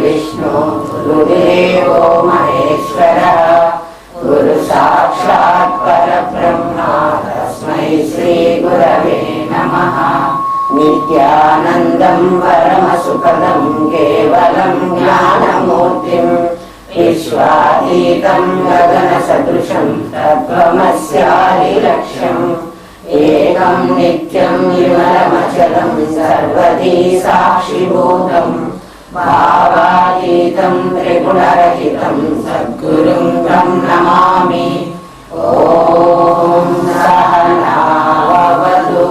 गुरुर्विष्णु गुरुदेवो महेश्वरः गुरु साक्षात् परब्रह्म तस्मै श्री गुरवे नमः। नित्यानन्दं परमसुखदं केवलं ज्ञानमूर्तिं विश्वातीतं गगनसदृशं तत्त्वमस्यादिलक्ष्यम् एकं नित्यं निर्मलमचलं सर्वधी साक्षिभूतं भावातीतं त्रिगुणरहितं सद्गुरुं तं नमामि। ॐ सहनाववतु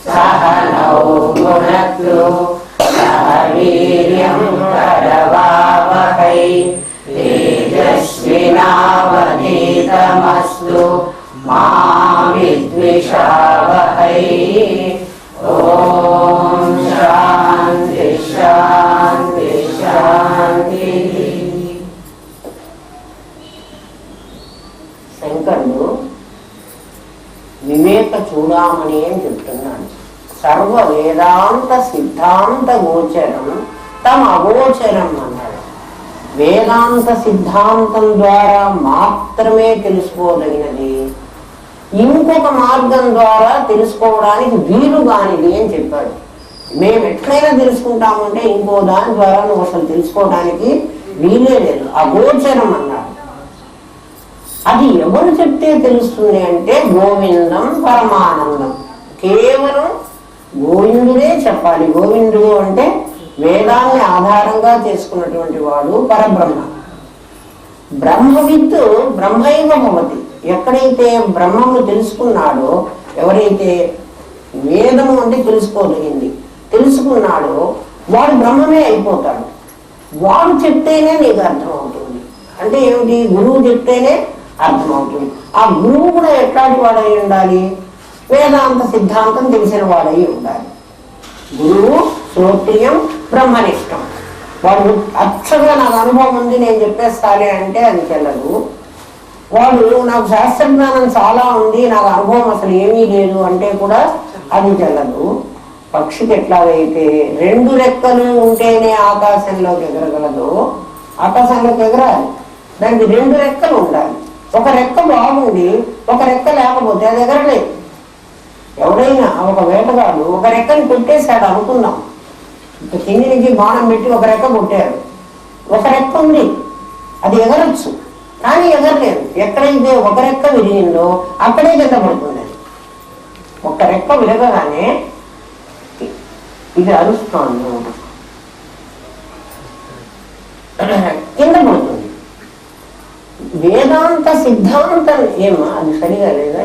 सहनौ भुनक्तु सह वीर्यं करवावहै तेजस्विनावधीतमस्तु मा विद्विषावहै। ॐ शान्ति शान्ति शान्तिः। శంకరుడు వివేక చూడామణి అని చెప్తున్నాడు. సర్వ వేదాంత సిద్ధాంత గోచరం తమ అగోచరం అన్నాడు. వేదాంత సిద్ధాంతం ద్వారా మాత్రమే తెలుసుకోదగినది, ఇంకొక మార్గం ద్వారా తెలుసుకోవడానికి వీలు కానిది అని చెప్పాడు. మేము ఎట్లయినా తెలుసుకుంటామంటే ఇంకో దాని ద్వారా నువ్వు అసలు తెలుసుకోవడానికి వీలే లేదు, అగోచరం అన్నాడు. అది ఎవరు చెప్తే తెలుస్తుంది అంటే గోవిందం పరమానందం, కేవలం గోవిందుడే చెప్పాలి. గోవిందుడు అంటే వేదాన్ని ఆధారంగా చేసుకున్నటువంటి వాడు పరబ్రహ్మ. బ్రహ్మవిత్తు బ్రహ్మైవ భవతి. ఎక్కడైతే బ్రహ్మము తెలుసుకున్నాడో, ఎవరైతే వేదము అంటే తెలుసుకోదగింది తెలుసుకున్నాడో వాడు బ్రహ్మమే అయిపోతాడు. వాడు చెప్తేనే నీకు అర్థమవుతుంది. అంటే ఏమిటి? గురువు చెప్తేనే అర్థమవుతుంది. ఆ గురువు కూడా ఎట్లాంటి వాడై ఉండాలి? వేదాంత సిద్ధాంతం తెలిసిన వాడై ఉండాలి. గురువు శ్రోత్రియం బ్రహ్మనిష్టం. వాడు అచ్చగా నాకు అనుభవం ఉంది నేను చెప్పేస్తానే అంటే అది చెల్లదు. వాడు నాకు శాస్త్రజ్ఞానం చాలా ఉంది నాకు అనుభవం అసలు ఏమీ లేదు అంటే కూడా అది చెల్లదు. పక్షికి ఎట్లాగైతే రెండు రెక్కలు ఉంటేనే ఆకాశంలోకి ఎగరగలదో, ఆకాశంలోకి ఎగరాలి, దానికి రెండు రెక్కలు ఉండాలి. ఒక రెక్క బాగుండి ఒక రెక్క లేకపోతే అది ఎగరలేదు. ఎవడైనా ఒక వేటగాడు ఒక రెక్కని కొట్టేశాడు అనుకుందాం, కింది నుంచి బాణం పెట్టి ఒక రెక్క కొట్టారు, ఒక రెక్క ఉంది, అది ఎగరొచ్చు కానీ ఎగరలేదు. ఎక్కడైతే ఒక రెక్క విరిగిందో అక్కడే కింద పడుతుంది. అది ఒక రెక్క విరగగానే ఇది అరుస్తోంది, కింద పడుతుంది. వేదాంత సిద్ధాంతం ఏమా అది సరిగా లేదా?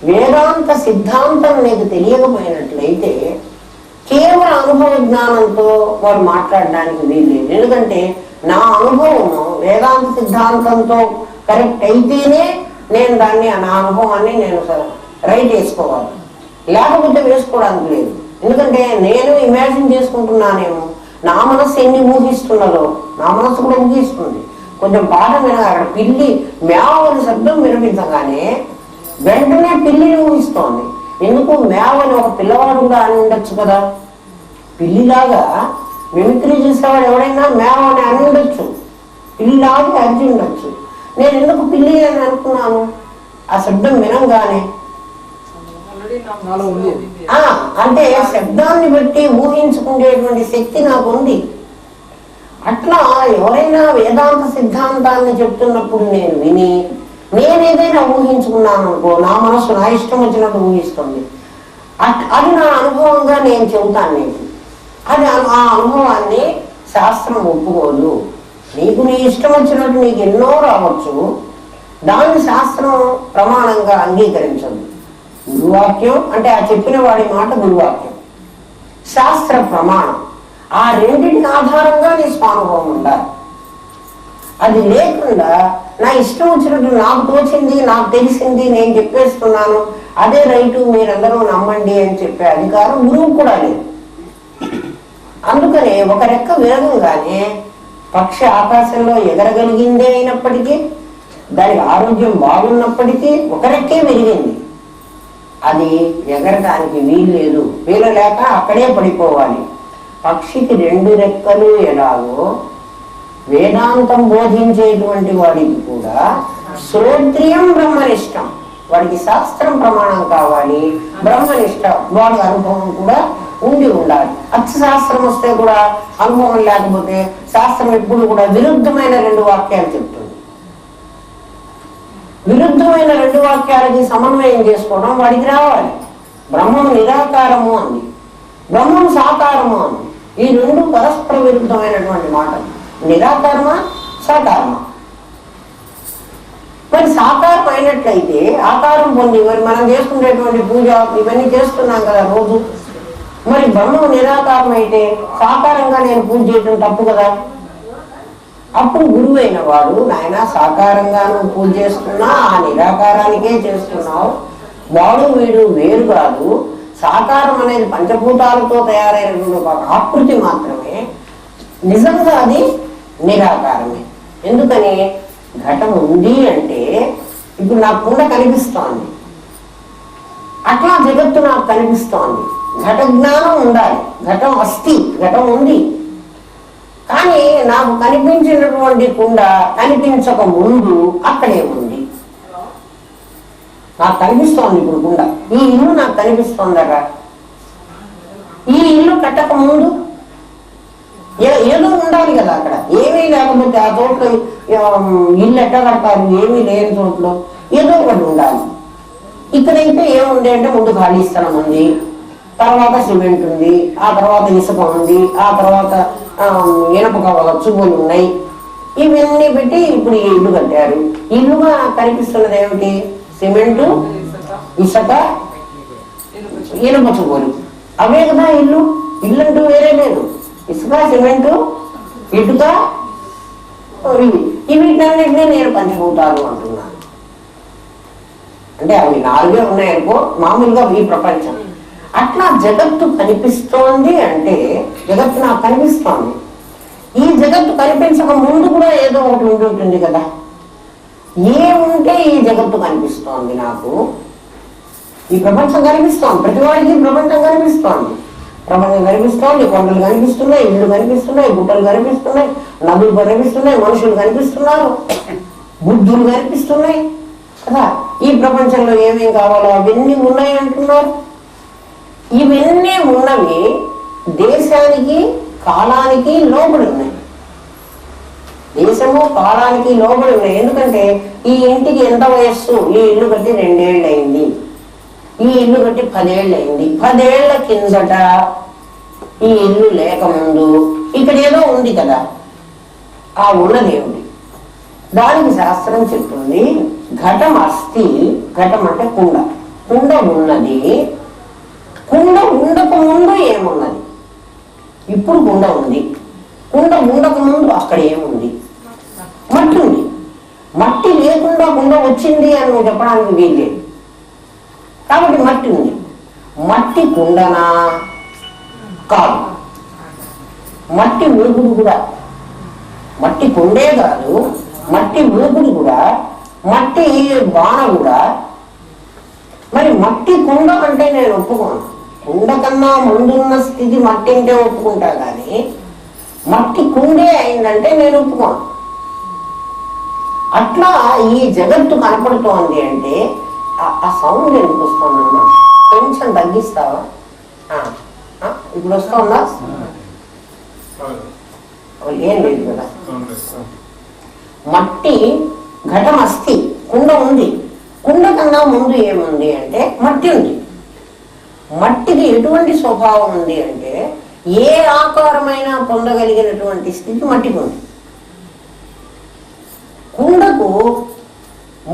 వేదాంత సిద్ధాంతం నీకు తెలియకపోయినట్లయితే కేవలం అనుభవ జ్ఞానంతో వాడు మాట్లాడడానికి వీల్లేదు. ఎందుకంటే నా అనుభవము వేదాంత సిద్ధాంతంతో కరెక్ట్ అయితేనే నేను దాన్ని నా అనుభవాన్ని నేను రైట్ వేసుకోవాలి, లేకపోతే వేసుకోవడానికి లేదు. ఎందుకంటే నేను ఇమాజిన్ చేసుకుంటున్నానేమో, నా మనస్సు ఎన్ని ఊహిస్తున్నదో నా మనస్సు కూడా ఊహిస్తుంది. కొంచెం పాట వినగా అక్కడ పిల్లి మేవని శబ్దం వినిపించగానే వెంటనే పిల్లిని ఊహిస్తోంది. ఎందుకు? మేవని ఒక పిల్లవాడు కూడా అని ఉండొచ్చు కదా. పిల్లిలాగా మిమిక్రీ చేసేవాడు ఎవడైనా మేవని అని ఉండొచ్చు, పిల్లిలాగా అరిచి ఉండొచ్చు. నేను ఎందుకు పిల్లి అని అనుకున్నాను? ఆ శబ్దం వినంగానే అంటే శబ్దాన్ని బట్టి ఊహించుకునేటువంటి శక్తి నాకు ఉంది. అట్లా ఎవరైనా వేదాంత సిద్ధాంతాన్ని చెప్తున్నప్పుడు నేను విని నేనేదైనా ఊహించుకున్నాను అనుకో, నా మనసు నా ఇష్టం వచ్చినట్టు ఊహిస్తుంది. అది నా అనుభవంగా నేను చెబుతాను. నీకు అది ఆ అనుభవాన్ని శాస్త్రం ఒప్పుకోదు. నీకు నీ ఇష్టం వచ్చినట్టు నీకు ఎన్నో రావచ్చు, దాన్ని శాస్త్రం ప్రమాణంగా అంగీకరించదు. గురువాక్యం అంటే ఆ చెప్పిన వాడి మాట గురువాక్యం, శాస్త్ర ప్రమాణం. ఆ రెండింటి ఆధారంగా నీ స్వానుభవం ఉండాలి. అది లేకుండా నా ఇష్టం వచ్చినట్టు నాకు తోచింది నాకు తెలిసింది నేను చెప్పేస్తున్నాను అదే రైటు మీరందరూ నమ్మండి అని చెప్పే అధికారం గురువు కూడా లేదు. అందుకనే ఒక రెక్క విరగంగానే పక్షి ఆకాశంలో ఎగరగలిగిందే అయినప్పటికీ, దానికి ఆరోగ్యం బాగున్నప్పటికీ ఒక రెక్కే విరిగింది. అది ఎగరడానికి వీలు లేదు, వీలు లేక అక్కడే పడిపోవాలి. పక్షికి 2 రెక్కలు ఎలాగో వేదాంతం బోధించేటువంటి వాడికి కూడా శ్రోత్రియం బ్రహ్మనిష్టం, వాడికి శాస్త్రం ప్రమాణం కావాలి, బ్రహ్మనిష్ట వాడి అనుభవం కూడా ఉండి ఉండాలి. అర్థశాస్త్రం వస్తే కూడా అనుభవం లేకపోతే శాస్త్రం ఎప్పుడు కూడా విరుద్ధమైన 2 వాక్యాలు చెప్తుంది. విరుద్ధమైన 2 వాక్యాలకి సమన్వయం చేసుకోవడం వాడికి రావాలి. బ్రహ్మం నిరాకారము అంది, బ్రహ్మం సాకారము అంది. ఈ 2 పరస్పర విరుద్ధమైనటువంటి మాటలు. నిరాకారమా సాకారమా? మరి సాకారం అయినట్లయితే ఆకారం పొంది మరి మనం చేసుకునేటువంటి పూజ ఇవన్నీ చేస్తున్నాం కదా రోజు. మరి బ్రహ్మం నిరాకారం అయితే సాకారంగా నేను పూజ చేయడం తప్పు కదా. అప్పుడు గురువు అయిన వాడు, నాయన సాకారంగా నువ్వు పూజ చేస్తున్నా ఆ నిరాకారానికే చేస్తున్నావు, వాడు వీడు వేరు కాదు, సాకారం అనేది పంచభూతాలతో తయారైనటువంటి ఒక ఆకృతి మాత్రమే, నిజంగా అది నిరాకారమే. ఎందుకని? ఘటం ఉంది అంటే ఇప్పుడు నాకు కుండ కనిపిస్తోంది, అట్లా జగత్తు నాకు కనిపిస్తోంది. ఘట జ్ఞానం ఉండాలి. ఘటం అస్థి, ఘటం ఉంది. కానీ నాకు కనిపించినటువంటి కుండ కనిపించక ముందు అక్కడే ఉంది. నాకు కనిపిస్తోంది ఇప్పుడు కుండ, ఈ ఇల్లు నాకు కనిపిస్తోందట. ఈ ఇల్లు కట్టక ముందు ఏదో ఉండాలి కదా అక్కడ. ఏమీ లేకపోతే ఆ తోటలో ఇల్లు ఎట్ట కడతారు? ఏమీ లేని తోటలో ఏదో ఒకటి ఉండాలి. ఇక్కడైతే ఏముంది అంటే ముందు ఖాళీ స్థలం ఉంది, తర్వాత సిమెంట్ ఉంది, ఆ తర్వాత ఇసుక ఉంది, ఆ తర్వాత ఇనప చువ్వలు ఉన్నాయి. ఇవన్నీ పెట్టి ఇప్పుడు ఈ ఇల్లు కట్టారు. ఇల్లుగా నాకు కనిపిస్తున్నది ఏమిటి? సిమెంటు, ఇసుక, ఇనప చువ్వలు. అవే కదా ఇల్లు. ఇల్లు అంటూ వేరే లేదు. ఇసుక, సిమెంటు, ఇటుక, వీటన్నిటినీ నేను పంచభూతాలు అంటున్నాను. అంటే అవి 4 ఉన్నాయనుకో మామూలుగా ఈ ప్రపంచం. అట్లా జగత్తు కనిపిస్తోంది అంటే జగత్తు నాకు కనిపిస్తోంది. ఈ జగత్తు కనిపించక ముందు కూడా ఏదో ఒకటి ఉంటుంటుంది కదా. ఏముంటే ఈ జగత్తు కనిపిస్తోంది నాకు? ఈ ప్రపంచం కనిపిస్తోంది, ప్రతి వాడికి ప్రపంచం కనిపిస్తోంది. ప్రపంచం కనిపిస్తోంది, కొండలు కనిపిస్తున్నాయి, ఇళ్ళు కనిపిస్తున్నాయి, గుట్టలు కనిపిస్తున్నాయి, నదులు కనిపిస్తున్నాయి, మనుషులు కనిపిస్తున్నారు, బుద్ధులు కనిపిస్తున్నాయి కదా. ఈ ప్రపంచంలో ఏమేం కావాలో అవన్నీ ఉన్నాయి అంటున్నారు. ఇవన్నీ ఉన్నవి దేశానికి కాలానికి లోబడి ఉన్నాయి. దేశము కాలానికి లోబడి ఉన్నాయి. ఎందుకంటే ఈ ఇంటికి ఎంత వయస్సు? ఈ ఇల్లు కట్టి 2 ఏళ్ళు అయింది, ఈ ఇల్లు కట్టి 10 ఏళ్ళు అయింది. 10 ఏళ్ల కిందట ఈ ఇల్లు లేకముందు ఇక్కడ ఏదో ఉంది కదా. ఆ ఉన్నది ఏమిటి? దానికి శాస్త్రం చెప్తుంది, ఘటం అస్థి. ఘటం అంటే కుండ. కుండ ఉన్నది. కుండ ఉండక ముందు ఏమున్నది? ఇప్పుడు కుండ ఉంది. కుండ ఉండక ముందు అక్కడ ఏముంది? మట్టి ఉంది. మట్టి లేకుండా కుండ వచ్చింది అని నువ్వు చెప్పడానికి వీల్లేదు. కాబట్టి మట్టి ఉంది. మట్టి కుండనా? కాదు. మట్టి మూగుడు కూడా. మట్టి కుండే కాదు, మట్టి మూగుడు కూడా, మట్టి బాణ కూడా. మరి మట్టి కుండ అంటే నేను ఒప్పుకోను. కుండ కన్నా ముందున్న స్థితి మట్టి అంటే ఒప్పుకుంటా, కానీ మట్టి కుండే అయిందంటే నేను ఒప్పుకోను. అట్లా ఈ జగత్తు కనపడుతోంది అంటే ఆ సౌండ్ ఎందుకు వస్తుందమ్మా? కొంచెం తగ్గిస్తావా? ఇప్పుడు వస్తుందా? ఏం లేదు కదా. మట్టి ఘటం అస్థి, కుండ ఉంది. కుండ కన్నా ముందు ఏముంది అంటే మట్టి ఉంది. మట్టికి ఎటువంటి స్వభావం ఉంది అంటే ఏ ఆకారమైనా పొందగలిగినటువంటి స్థితి మట్టికి ఉంది. కుండకు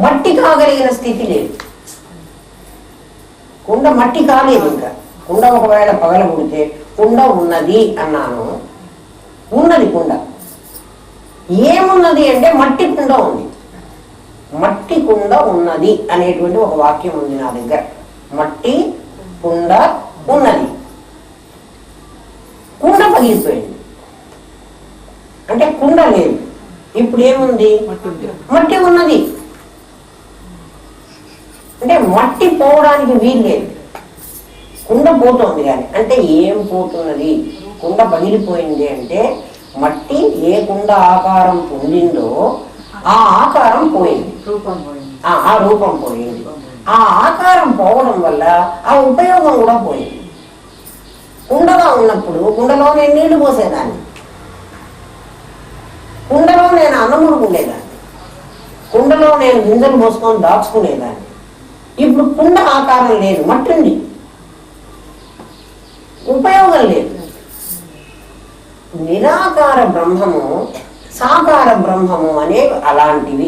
మట్టి కాగలిగిన స్థితి లేదు. కుండ మట్టి కాలేదు. ఇంకా కుండ ఒకవేళ పగలగొడితే కుండ ఉన్నది అన్నాను, ఉన్నది కుండ. ఏమున్నది అంటే మట్టి కుండ ఉంది. మట్టి కుండ ఉన్నది అనేటువంటి ఒక వాక్యం ఉంది నా దగ్గర. మట్టి కుండ ఉన్నది. కుండ పగిలిపోయింది అంటే కుండ లేదు. ఇప్పుడు ఏముంది? మట్టి ఉన్నది. అంటే మట్టి పోవడానికి వీల్లేదు. కుండ పోతుంది కానీ. అంటే ఏం పోతున్నది? కుండ పగిలిపోయింది అంటే మట్టి ఏ కుండ ఆకారం పొందిందో ఆ ఆకారం పోయింది, ఆ రూపం పోయింది. ఆ ఆకారం పోవడం వల్ల ఆ ఉపయోగం కూడా పోయింది. కుండగా ఉన్నప్పుడు కుండలో నేను నీళ్లు పోసేదాన్ని, కుండలో నేను అన్నం ఉడుకునేదాన్ని, కుండలో నేను గింజలు పోసుకొని దాచుకునేదాన్ని. ఇప్పుడు కుండ ఆకారం లేదు, మట్టి ఉంది, ఉపయోగం లేదు. నిరాకార బ్రహ్మము సాకార బ్రహ్మము అనేవి అలాంటివి.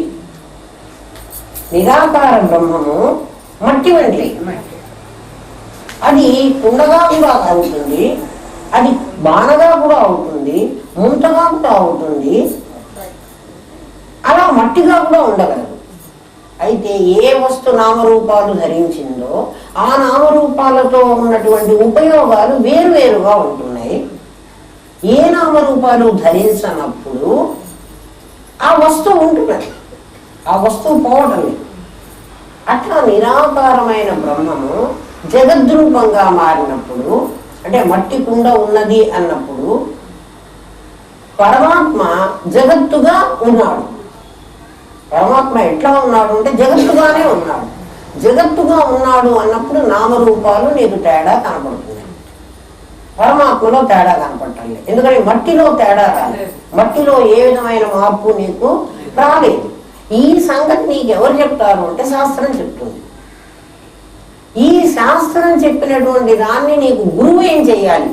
నిరాకార బ్రహ్మము మట్టి వంటి, అది కుండగా కూడా అవుతుంది, అది బాణగా కూడా అవుతుంది, ముంతగా కూడా అవుతుంది, అలా మట్టిగా కూడా ఉండగలదు. అయితే ఏ వస్తు నామరూపాలు ధరించిందో ఆ నామరూపాలతో ఉన్నటువంటి ఉపయోగాలు వేరువేరుగా ఉంటున్నాయి. ఏ నామరూపాలు ధరించినప్పుడు ఆ వస్తువు ఉంటున్నది, ఆ వస్తువు పోవటం లేదు. అట్లా నిరాకారమైన బ్రహ్మము జగద్రూపంగా మారినప్పుడు, అంటే మట్టి కుండ ఉన్నది అన్నప్పుడు పరమాత్మ జగత్తుగా ఉన్నాడు. పరమాత్మ ఎట్లా ఉన్నాడు అంటే జగత్తుగానే ఉన్నాడు. జగత్తుగా ఉన్నాడు అన్నప్పుడు నామరూపాలు నీకు తేడా కనపడుతుంది. పరమాత్మలో తేడా కనపడలేదు, ఎందుకంటే మట్టిలో తేడా రాలేదు, మట్టిలో ఏ విధమైన మార్పు నీకు రాలేదు. ఈ సంగతి నీకు ఎవరు చెప్తారు అంటే శాస్త్రం చెప్తుంది. ఈ శాస్త్రం చెప్పినటువంటి దాన్ని నీకు గురువు ఏం చెయ్యాలి?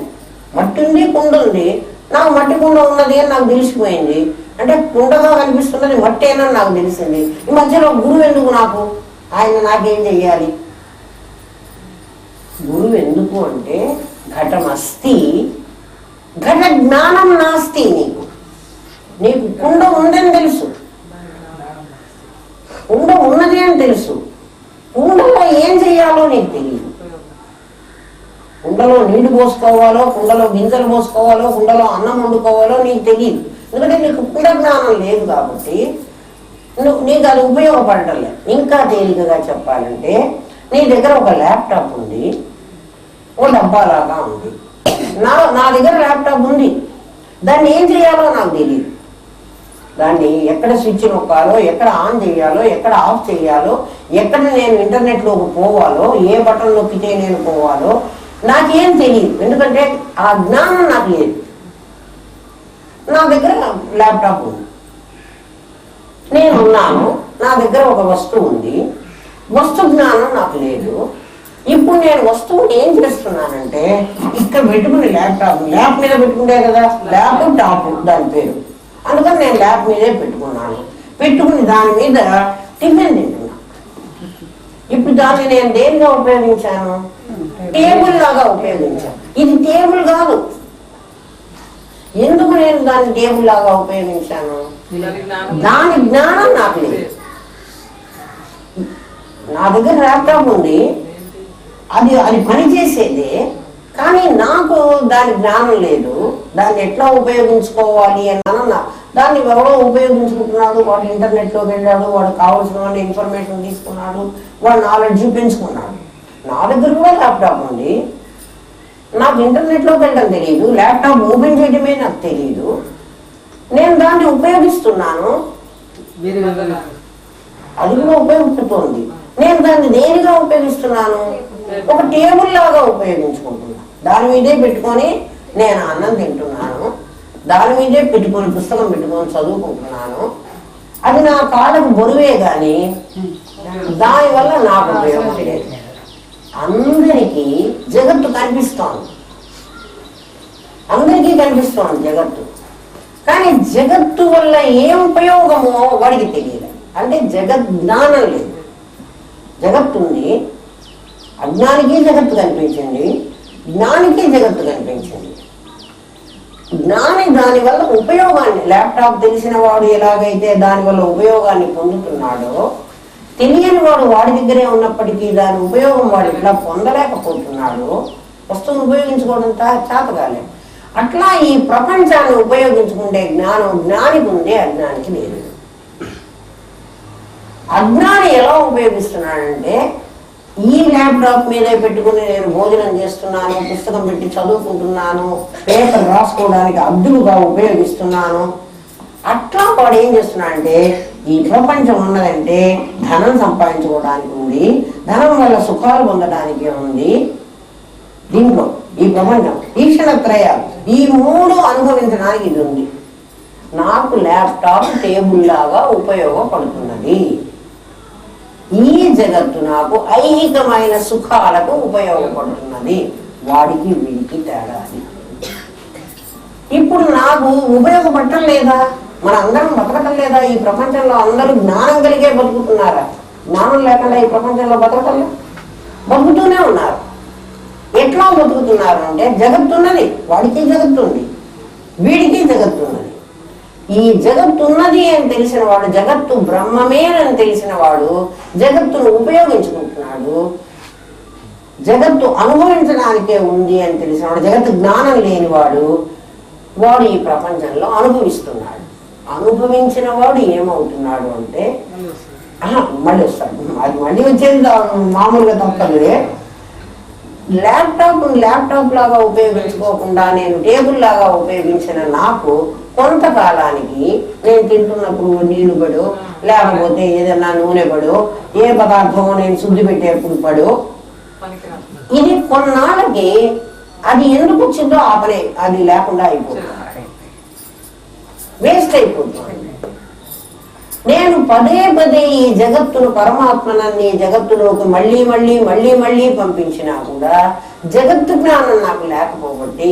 మట్టి ఉంది, కుండ ఉంది, నాకు మట్టి కుండ ఉన్నది అని నాకు తెలిసిపోయింది, అంటే కుండగా కనిపిస్తున్నది మట్టి అని నాకు తెలిసింది. ఈ మధ్యలో గురువు ఎందుకు నాకు? ఆయన నాకేం చెయ్యాలి? గురువు ఎందుకు అంటే ఘటమస్తి ఘట జ్ఞానం నాస్తి. నీకు కుండ ఉందని తెలుసు, కుండ ఉన్నది అని తెలుసు, కుండలో ఏం చెయ్యాలో నీకు తెలియదు. కుండలో నీళ్లు పోసుకోవాలో, కుండలో గింజలు పోసుకోవాలో, కుండలో అన్నం వండుకోవాలో నీకు తెలియదు, ఎందుకంటే నీకు కుండ జ్ఞానం లేదు కాబట్టి నీకు అది ఉపయోగపడటం లేదు. ఇంకా తేలికగా చెప్పాలంటే నీ దగ్గర ఒక ల్యాప్టాప్ ఉంది, ఓ డబ్బాలాగా ఉంది. నా దగ్గర ల్యాప్టాప్ ఉంది, దాన్ని ఏం చేయాలో నాకు తెలియదు. దాన్ని ఎక్కడ స్విచ్ నొక్కాలో, ఎక్కడ ఆన్ చేయాలో, ఎక్కడ ఆఫ్ చేయాలో, ఎక్కడ నేను ఇంటర్నెట్లోకి పోవాలో, ఏ బటన్ నొక్కితే నేను పోవాలో నాకేం తెలియదు, ఎందుకంటే ఆ జ్ఞానం నాకు లేదు. నా దగ్గర ల్యాప్టాప్ ఉంది, నేనున్నాను, నా దగ్గర ఒక వస్తువు ఉంది, వస్తు జ్ఞానం నాకు లేదు. ఇప్పుడు నేను వస్తువుని ఏం చేస్తున్నానంటే ఇక్కడ పెట్టుకుని ల్యాప్ మీద పెట్టుకుంటే కదా ల్యాప్ టాప్ దాని పేరు, అందుకని నేను ల్యాప్ మీదే పెట్టుకున్నాను. పెట్టుకుని దాని మీద టిఫిన్ తింటున్నాను. ఇప్పుడు దాన్ని నేను దేనిగా ఉపయోగించాను? టేబుల్ లాగా ఉపయోగించాను. ఇది టేబుల్ కాదు. ఎందుకు నేను దాన్ని టేబుల్ లాగా ఉపయోగించాను? దాని జ్ఞానం నాకు లేదు. నా దగ్గర ల్యాప్టాప్ ఉంది, అది పనిచేసేదే, కానీ నాకు దాని జ్ఞానం లేదు. దాన్ని ఎట్లా ఉపయోగించుకోవాలి అన్నా దాన్ని ఎవరో ఉపయోగించుకుంటున్నాడు, వాడు ఇంటర్నెట్లోకి వెళ్ళాడు, వాడు కావాల్సిన ఇన్ఫర్మేషన్ తీసుకున్నాడు, వాడు నాలెడ్జ్ పెంచుకున్నాడు. నా దగ్గర కూడా ల్యాప్టాప్ ఉంది, నాకు ఇంటర్నెట్లోకి వెళ్ళడం తెలియదు, ల్యాప్టాప్ ఓపెన్ చేయడమే నాకు తెలియదు, నేను దాన్ని ఉపయోగిస్తున్నాను, అది కూడా ఉపయోగపడుతోంది. నేను దాన్ని దేనిగా ఉపయోగిస్తున్నాను? ఒక టేబుల్ లాగా ఉపయోగించుకుంటున్నాను. దాని మీదే పెట్టుకొని నేను అన్నం తింటున్నాను, దాని మీదే పెట్టుకొని పుస్తకం పెట్టుకొని చదువుకుంటున్నాను. అది నా కాళ్ళకు బరువే కానీ దానివల్ల నాకు ఉపయోగం లేదు. అందరికీ జగత్తు కనిపిస్తోంది, అందరికీ కనిపిస్తోంది జగత్తు, కానీ జగత్తు వల్ల ఏం ఉపయోగమో వాడికి తెలియదు. అంటే జగత్ జ్ఞానం లేదు. జగత్తు ఉంది, అజ్ఞానికి జగత్తు కనిపించింది, జ్ఞానికి జగత్తు కనిపించింది. జ్ఞాని దానివల్ల ఉపయోగాన్ని, ల్యాప్టాప్ తెలిసిన వాడు ఎలాగైతే దానివల్ల ఉపయోగాన్ని పొందుతున్నాడో, తెలియని వాడు వాడి దగ్గరే ఉన్నప్పటికీ దాని ఉపయోగం వాడు ఇట్లా పొందలేకపోతున్నాడు, వస్తువును ఉపయోగించుకోవడం చేతగాలేదు. అట్లా ఈ ప్రపంచాన్ని ఉపయోగించుకుంటే జ్ఞానం జ్ఞానికి ఉంది, అజ్ఞానికి లేదు. అజ్ఞాని ఎలా ఉపయోగిస్తున్నాడంటే ఈ ల్యాప్టాప్ మీద పెట్టుకుని నేను భోజనం చేస్తున్నాను, పుస్తకం పెట్టి చదువుకుంటున్నాను, పేపర్ రాసుకోవడానికి అద్దులుగా ఉపయోగిస్తున్నాను. అట్లా వాడు ఏం చేస్తున్నాడంటే ఈ ప్రపంచం ఉన్నదంటే ధనం సంపాదించుకోవడానికి ఉంది, ధనం వల్ల సుఖాలు పొందడానికి ఉంది. దీంట్లో ఈ ప్రపంచం ఈక్షణత్రయాలు ఈ మూడు అనుభవించడానికి ఇది ఉంది. నాకు ల్యాప్టాప్ టేబుల్ లాగా ఉపయోగపడుతున్నది. ఈ జగత్తు నాకు ఐహికమైన సుఖాలకు ఉపయోగపడుతున్నది. వాడికి వీడికి తేడా అది. ఇప్పుడు నాకు ఉపయోగపడటం లేదా? మన అందరం బతకటం లేదా? ఈ ప్రపంచంలో అందరూ జ్ఞానం కలిగే బతుకుతున్నారా? జ్ఞానం లేకుండా ఈ ప్రపంచంలో బతకటంలో బతుకుతూనే ఉన్నారు. ఎట్లా బతుకుతున్నారు అంటే జగత్తున్నది, వాడికి జగత్తుంది, వీడికి జగత్తున్నది. ఈ జగత్తున్నది అని తెలిసిన వాడు, జగత్తు బ్రహ్మమే అని తెలిసిన వాడు జగత్తును ఉపయోగించుకుంటున్నాడు. జగత్తు అనుభవించడానికే ఉంది అని తెలిసిన వాడు, జగత్తు జ్ఞానం లేనివాడు, వాడు ఈ ప్రపంచంలో అనుభవిస్తున్నాడు. అనుభవించిన వాడు ఏమవుతున్నాడు అంటే మళ్ళీ వస్తాడు. అది మళ్ళీ వచ్చేది మామూలుగా తప్పదులే. ల్యాప్టాప్ లాగా ఉపయోగించుకోకుండా నేను టేబుల్ లాగా ఉపయోగించిన నాకు కొంతకాలానికి నేను తింటున్నప్పుడు నీళ్లు పడు, లేకపోతే ఏదన్నా నూనె పడు, ఏ పదార్థమో నేను శుద్ధి పెట్టేప్పుడు పడు, ఇది కొన్నాళ్ళకి అది ఎందుకు వచ్చిందో ఆపనే అది లేకుండా అయిపోతుంది, వేస్ట్ అయిపోతుంది. నేను పదే పదే ఈ జగత్తును పరమాత్మనని జగత్తులోకి మళ్ళీ మళ్ళీ మళ్ళీ మళ్ళీ పంపించినా కూడా జగత్తు జ్ఞానం నాకు లేకపోబట్టి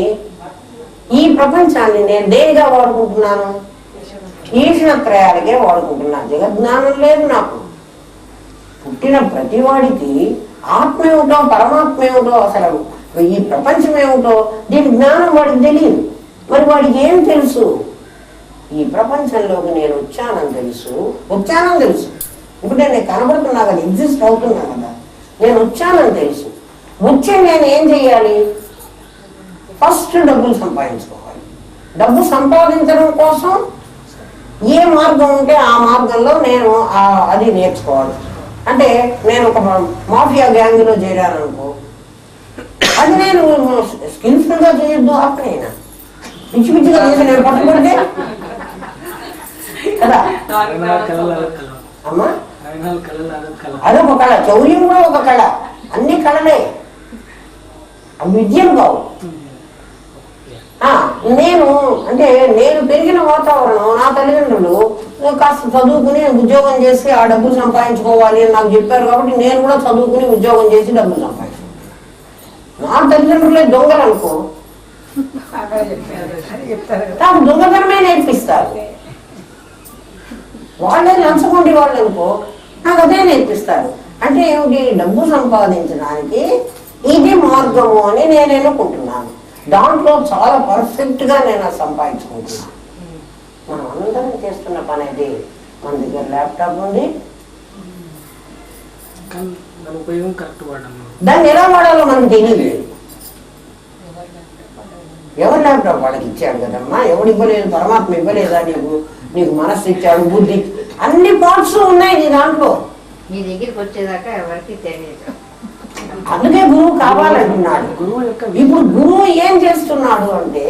ఈ ప్రపంచాన్ని నేను దేనిగా వాడుకుంటున్నాను? ఈశ్వరత్రయాలకే వాడుకుంటున్నాను. జగజ్ఞానం లేదు నాకు. పుట్టిన ప్రతి వాడికి ఆత్మ ఏమిటో పరమాత్మ ఏమిటో అసలు ఈ ప్రపంచం ఏమిటో దీని జ్ఞానం వాడికి తెలియదు. మరి వాడికి ఏం తెలుసు? ఈ ప్రపంచంలోకి నేను వచ్చానని తెలుసు. ఇప్పుడు నేను కనబడుతున్నా కదా, ఎగ్జిస్ట్ అవుతున్నా కదా, నేను వచ్చానని తెలుసు. వచ్చే నేను ఏం చెయ్యాలి? ఫస్ట్ డబ్బులు సంపాదించుకోవాలి. డబ్బు సంపాదించడం కోసం ఏ మార్గం ఉంటే ఆ మార్గంలో నేను అది నేర్చుకోవాలి. అంటే నేను ఒక మాఫియా గ్యాంగ్లో చేరాను అనుకో, అది నేను స్కిల్ఫుల్ గా చేయొద్దు. అప్పుడైనా పిచ్చి పిచ్చిగా చేసి నేను పట్టుకుంటే కదా అమ్మా, అదొక కళ. చౌర్యం కూడా ఒక కళ. అన్ని కళలే, విద్యలు కావు. నేను పెరిగిన వాతావరణం, నా తల్లిదండ్రులు కాస్త చదువుకుని ఉద్యోగం చేసి ఆ డబ్బులు సంపాదించుకోవాలి అని నాకు చెప్పారు. కాబట్టి నేను కూడా చదువుకుని ఉద్యోగం చేసి డబ్బులు సంపాదించుకోవాలి. నా తల్లిదండ్రులే దొంగలు అనుకో, నాకు దొంగతనమే నేర్పిస్తారు. వాళ్ళే లంచగొండి వాళ్ళు అనుకో, నాకు అదే నేర్పిస్తారు. అంటే ఏమిటి? డబ్బు సంపాదించడానికి ఇది మార్గము అని నేను ఎన్నుకుంటున్నాను. దాంట్లో చాలా పర్ఫెక్ట్ గా నేను సంపాదించుకుంటున్నాను. మనం అందరం చేస్తున్న పని అది. మన దగ్గర ల్యాప్టాప్ ఉంది, దాన్ని ఎలా వాడాలో మనకు తెలియదు. ఎవరు ల్యాప్టాప్ వాళ్ళకి ఇచ్చాడు కదమ్మా, ఎవడు ఇవ్వలేదు? పరమాత్మ ఇవ్వలేదా నీకు? నీకు మనస్సు ఇచ్చాడు, బుద్ధి, అన్ని పార్ట్స్ ఉన్నాయి నీ దాంట్లో. మీ దగ్గరికి వచ్చేదాకా ఎవరికి తెలియదు. అందుకే గురువు కావాలంటున్నాడు. ఇప్పుడు గురువు ఏం చేస్తున్నాడు అంటే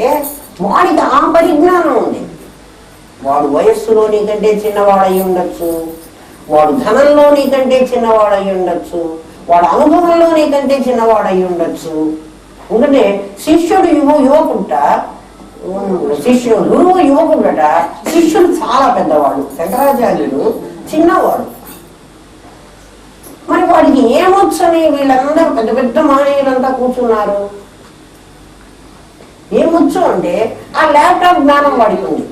వాడికి ఆ పరిజ్ఞానం ఉంది. వాడు వయస్సులో నీకంటే చిన్నవాడు అయి ఉండొచ్చు, వాడు ధనంలో నీకంటే చిన్నవాడు అయి ఉండొచ్చు, వాడు అనుభవంలో నీకంటే చిన్నవాడు అయి ఉండొచ్చు. ఎందుకంటే శిష్యుడు యువకుట, గురువు యువకుడట, శిష్యుడు చాలా పెద్దవాడు. శంకరాచార్యుడు చిన్నవాడు. మరి వాడికి ఏమొచ్చని వీళ్ళందరూ పెద్ద పెద్ద మహనీయులంతా కూర్చున్నారు? ఏమొచ్చు అంటే ఆ ల్యాప్టాప్ జ్ఞానం వాడికి ఉంది,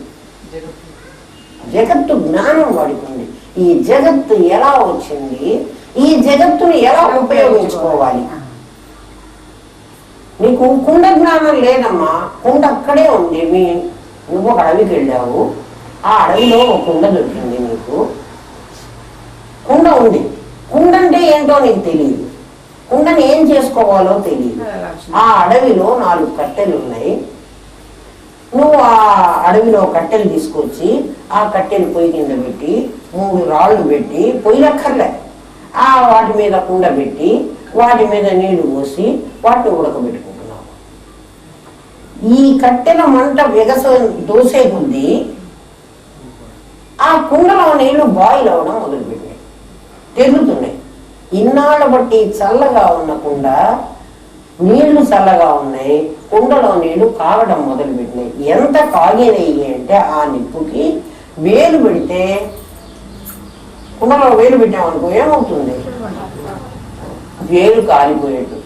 జగత్తు జ్ఞానం వాడికి ఉంది. ఈ జగత్తు ఎలా వచ్చింది, ఈ జగత్తుని ఎలా ఉపయోగించుకోవాలి. నీకు కుండ జ్ఞానం లేదమ్మా, కుండ అక్కడే ఉంది. నువ్వు ఒక అడవికి వెళ్ళావు, ఆ అడవిలో ఒక కుండ దొరికింది. నీకు కుండ ఉంది, కుండ అంటే ఏంటో నీకు తెలియదు, కుండని ఏం చేసుకోవాలో తెలియదు. ఆ అడవిలో 4 కట్టెలు ఉన్నాయి. నువ్వు ఆ అడవిలో కట్టెలు తీసుకొచ్చి ఆ కట్టెలు పొయ్యి కింద పెట్టి 3 రాళ్ళు పెట్టి, పొయ్యిలక్కర్లే, వాటి మీద కుండ పెట్టి వాటి మీద నీళ్లు పోసి వాటిని ఉడకబెట్టుకుంటున్నాము. ఈ కట్టెల మంట దోసే కొద్దీ ఆ కుండలో నీళ్లు బాయిల్ అవ్వడం మొదలుపెట్టినాయి, తెగుతున్నాయి. ఇన్నాళ్ళ బట్టి చల్లగా ఉన్న కుండ నీళ్లు చల్లగా ఉన్నాయి, కుండలో నీళ్లు కాగడం మొదలుపెట్టినాయి. ఎంత కాగినాయి అంటే ఆ నిప్పుకి వేలు పెడితే, కుండలో వేలు పెట్టామనుకో ఏమవుతుంది, వేలు కాలిపోయేట్టు.